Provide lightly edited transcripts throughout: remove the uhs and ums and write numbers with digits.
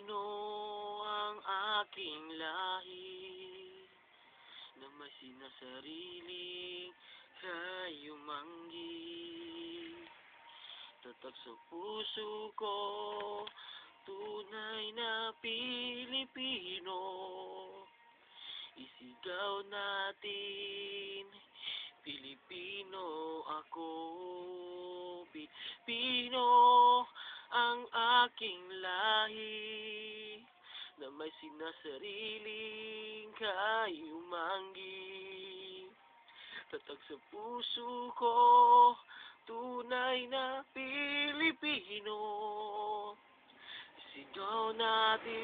Pilipino ang aking lahi, na may sinasariling kayumanggi. Tatak sa puso ko, tunay na Pilipino. Isigaw natin, Pilipino ako. Pilipino ang aking lahi, na may sinasariling kayumanggi. Tatag sa puso ko, tunay na Pilipino. Sigaw natin,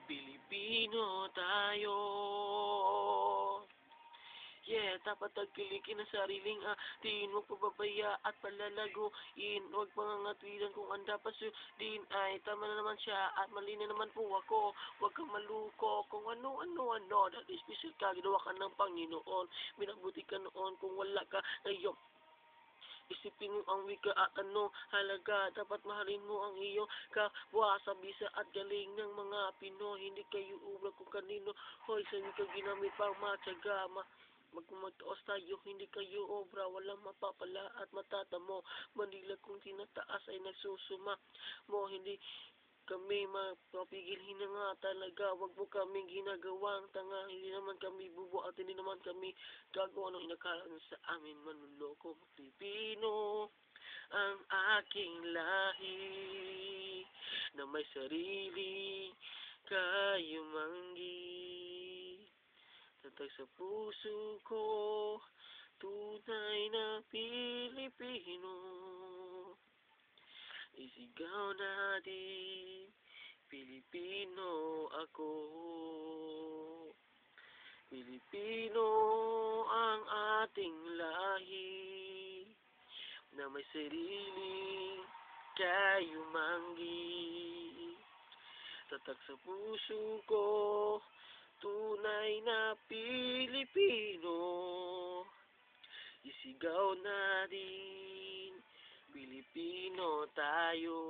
Pilipino tayo. Yeah, dapat tagkilikin ang sariling atin. Huwag pababaya at palalaguin. Huwag pangangatwiran kung ang dapat sundin ay tama na naman siya at mali na naman po ako. Huwag kang maluko kung ano. Dahil special ka, ginawa ka ng Panginoon. Minabuti ka noon kung wala ka ngayon. Isipin mo ang wika at halaga. Dapat mahalin mo ang iyong kapwa sa bisa at galing ng mga Pinoy. Hindi kayo ubra kung kanino. Hoy, sa inyo ka ginamit pang matyaga. Magmagtaos tayo, hindi kayo obra, walang mapapala at matatamo. Manila kung tinataas ay nagsusuma mo, hindi kami mapapigil hinanga talaga. Wag mo kaming ginagawang tanga, hindi naman kami bubo at hindi naman kami gago. Anong inakala sa amin, manluloko? Pilipino ang aking lahi, na may sarili kayumanggi. Tatag sa puso ko, tunay na Pilipino. Isigaw natin, Pilipino ako. Pilipino ang ating lahi, na may sariling kayumanggi. Tatag sa puso ko, tunay na Pilipino. Isigaw natin, Pilipino tayo.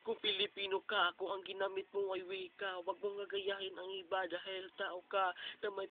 Kung Pilipino ka, kung ang ginamit mo ay wika, wag mong gagayahin ang iba dahil tao ka na may